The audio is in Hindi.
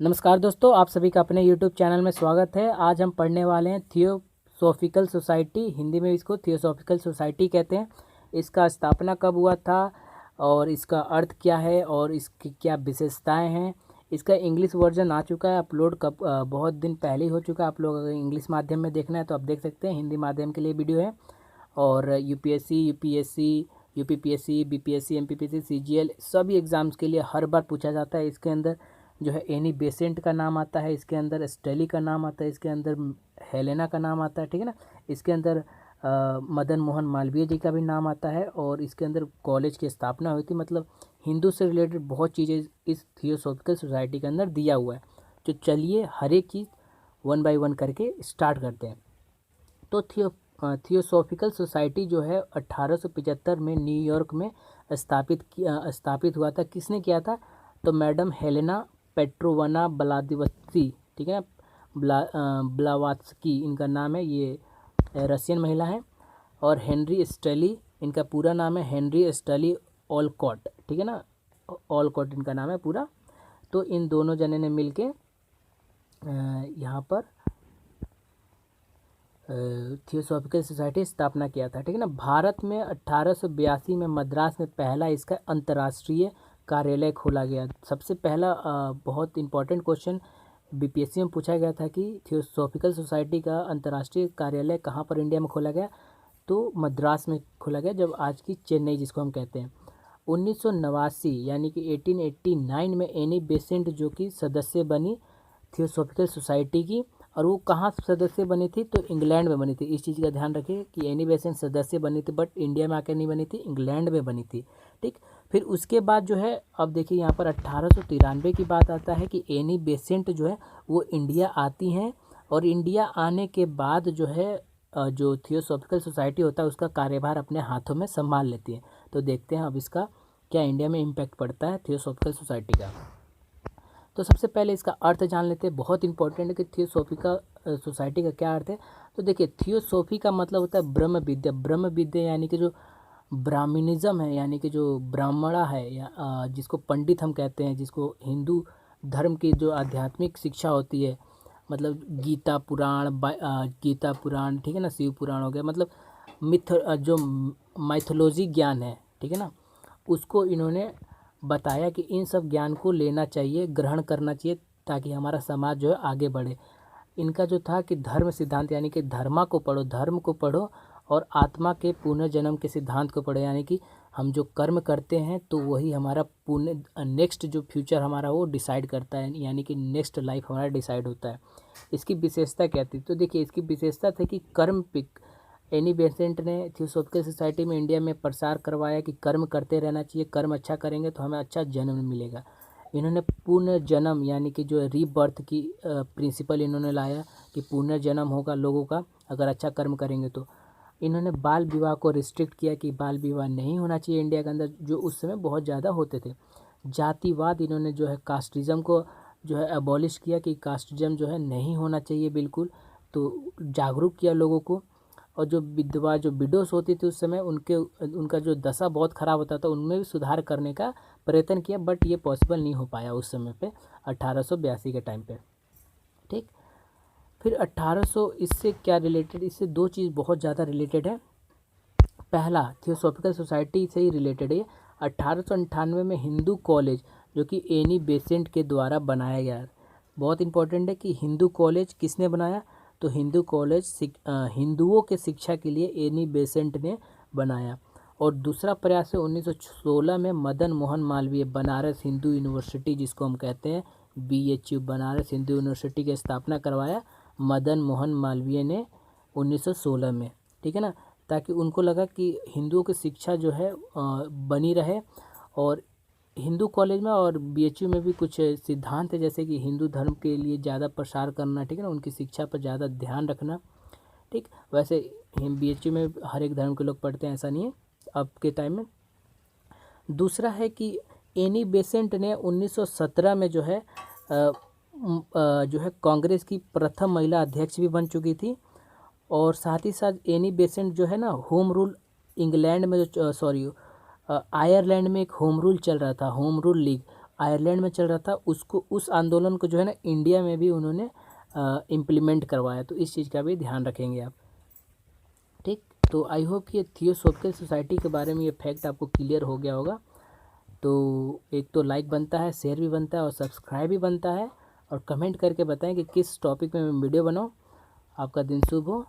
नमस्कार दोस्तों, आप सभी का अपने यूट्यूब चैनल में स्वागत है। आज हम पढ़ने वाले हैं थियोसॉफिकल सोसाइटी। हिंदी में इसको थियोसॉफिकल सोसाइटी कहते हैं। इसका स्थापना कब हुआ था और इसका अर्थ क्या है और इसकी क्या विशेषताएं हैं। इसका इंग्लिश वर्जन आ चुका है, अपलोड कब बहुत दिन पहले ही हो चुका है। आप लोग अगर इंग्लिश माध्यम में देखना है तो आप देख सकते हैं, हिंदी माध्यम के लिए वीडियो है। और UPSC, UPPSC, BPSC, MPPSC, CGL सभी एग्ज़ाम्स के लिए हर बार पूछा जाता है। इसके अंदर जो है एनी बेसेंट का नाम आता है, इसके अंदर स्टेली का नाम आता है, इसके अंदर हेलेना का नाम आता है, ठीक है ना। इसके अंदर मदन मोहन मालवीय जी का भी नाम आता है और इसके अंदर कॉलेज की स्थापना हुई थी। मतलब हिंदू से रिलेटेड बहुत चीज़ें इस थियोसॉफिकल सोसाइटी के अंदर दिया हुआ है। तो चलिए हर एक चीज़ वन बाय वन करके स्टार्ट करते हैं। तो थियोसॉफिकल सोसाइटी जो है 1875 में न्यूयॉर्क में स्थापित हुआ था। किसने किया था? तो मैडम हेलेना पेट्रोवना ब्लादिवत्सी, ठीक है ना, ब्लावात्स्की इनका नाम है। ये रशियन महिला है। और हेनरी स्टली, इनका पूरा नाम है हेनरी स्टली ऑलकॉट, ठीक है ना, ऑलकॉट इनका नाम है पूरा। तो इन दोनों जने ने मिलके यहाँ पर थियोसॉफिकल सोसाइटी स्थापना किया था, ठीक है ना। भारत में 1882 में मद्रास में पहला इसका अंतर्राष्ट्रीय कार्यालय खोला गया। सबसे पहला बहुत इंपॉर्टेंट क्वेश्चन बीपीएससी में पूछा गया था कि थियोसॉफिकल सोसाइटी का अंतर्राष्ट्रीय कार्यालय कहाँ पर इंडिया में खोला गया, तो मद्रास में खोला गया, जब आज की चेन्नई जिसको हम कहते हैं। 1989 यानी कि 1889 में एनी बेसेंट जो कि सदस्य बनी थियोसॉफिकल सोसाइटी की। और वो कहाँ सदस्य बनी थी? तो इंग्लैंड में बनी थी। इस चीज़ का ध्यान रखिए कि एनी बेसेंट सदस्य बनी थी, बट इंडिया में आकर नहीं बनी थी, इंग्लैंड में बनी थी, ठीक। फिर उसके बाद जो है, अब देखिए यहाँ पर 1893 की बात आता है कि एनी बेसेंट जो है वो इंडिया आती हैं। और इंडिया आने के बाद जो है जो थियोसॉफिकल सोसाइटी होता है उसका कार्यभार अपने हाथों में संभाल लेती है। तो देखते हैं अब इसका क्या इंडिया में इम्पैक्ट पड़ता है थियोसॉफिकल सोसाइटी का। तो सबसे पहले इसका अर्थ जान लेते हैं। बहुत इंपॉर्टेंट है कि थियोसॉफिकल सोसाइटी का क्या अर्थ है। तो देखिए, थियोसॉफी का मतलब होता है ब्रह्म विद्या। ब्रह्म विद्या यानी कि जो ब्राह्मणिज्म है, यानी कि जो ब्राह्मणा है, या जिसको पंडित हम कहते हैं, जिसको हिंदू धर्म की जो आध्यात्मिक शिक्षा होती है, मतलब गीता पुराण, ठीक है ना, शिव पुराण हो गया, मतलब जो माइथोलॉजी ज्ञान है, ठीक है ना, उसको इन्होंने बताया कि इन सब ज्ञान को लेना चाहिए, ग्रहण करना चाहिए, ताकि हमारा समाज जो है आगे बढ़े। इनका जो था कि धर्म सिद्धांत, यानी कि धर्म को पढ़ो और आत्मा के पुनर्जन्म के सिद्धांत को पढ़ो। यानी कि हम जो कर्म करते हैं तो वही हमारा पुण्य, नेक्स्ट जो फ्यूचर हमारा वो डिसाइड करता है, यानी कि नेक्स्ट लाइफ हमारा डिसाइड होता है। इसकी विशेषता क्या थी? तो देखिए, इसकी विशेषता थी कि कर्म पिक। एनी बेसेंट ने थियोसॉफिकल सोसाइटी में इंडिया में प्रसार करवाया कि कर्म करते रहना चाहिए, कर्म अच्छा करेंगे तो हमें अच्छा जन्म मिलेगा। इन्होंने पुनर्जन्म यानी कि जो रीबर्थ की प्रिंसिपल इन्होंने लाया कि पुनर्जन्म होगा लोगों का अगर अच्छा कर्म करेंगे तो। इन्होंने बाल विवाह को रिस्ट्रिक्ट किया कि बाल विवाह नहीं होना चाहिए इंडिया के अंदर, जो उस समय बहुत ज़्यादा होते थे। जातिवाद, इन्होंने जो है कास्टिज़म को जो है अबॉलिश किया कि कास्टिज़म जो है नहीं होना चाहिए बिल्कुल। तो जागरूक किया लोगों को। और जो विधवा, जो विडोस होती थी उस समय, उनका जो दशा बहुत ख़राब होता था, उनमें भी सुधार करने का प्रयत्न किया, बट ये पॉसिबल नहीं हो पाया उस समय पे, 1882 के टाइम पे, ठीक। फिर 1800, इससे क्या रिलेटेड, इससे दो चीज़ बहुत ज़्यादा रिलेटेड है। पहला, थियोसॉफिकल सोसाइटी से ही रिलेटेड है। 1898 में हिंदू कॉलेज जो कि एनी बेसेंट के द्वारा बनाया गया। बहुत इंपॉर्टेंट है कि हिंदू कॉलेज किसने बनाया? तो हिंदू कॉलेज हिंदुओं के शिक्षा के लिए एनी बेसेंट ने बनाया। और दूसरा प्रयास है 1916 में मदन मोहन मालवीय, बनारस हिंदू यूनिवर्सिटी जिसको हम कहते हैं BHU, बनारस हिंदू यूनिवर्सिटी की स्थापना करवाया मदन मोहन मालवीय ने 1916 में, ठीक है ना। ताकि उनको लगा कि हिंदुओं की शिक्षा जो है बनी रहे। और हिंदू कॉलेज में और BHU में भी कुछ सिद्धांत है, जैसे कि हिंदू धर्म के लिए ज़्यादा प्रसार करना, ठीक है ना, उनकी शिक्षा पर ज़्यादा ध्यान रखना, ठीक। वैसे BHU में हर एक धर्म के लोग पढ़ते हैं, ऐसा नहीं है अब के टाइम में। दूसरा है कि एनी बेसेंट ने 1917 में जो है कांग्रेस की प्रथम महिला अध्यक्ष भी बन चुकी थी। और साथ ही साथ एनी बेसेंट जो है ना, होम रूल इंग्लैंड में, आयरलैंड में एक होम रूल चल रहा था, होम रूल लीग, आयरलैंड में चल रहा था उसको, उस आंदोलन को जो है ना इंडिया में भी उन्होंने इम्प्लीमेंट करवाया। तो इस चीज़ का भी ध्यान रखेंगे आप। ठीक, तो आई होप कि ये थियोसॉफिकल सोसाइटी के बारे में ये फैक्ट आपको क्लियर हो गया होगा। तो एक तो लाइक बनता है, शेयर भी बनता है और सब्सक्राइब भी बनता है, और कमेंट करके बताएं कि किस टॉपिक में मैं वीडियो बनाऊं। आपका दिन शुभ हो।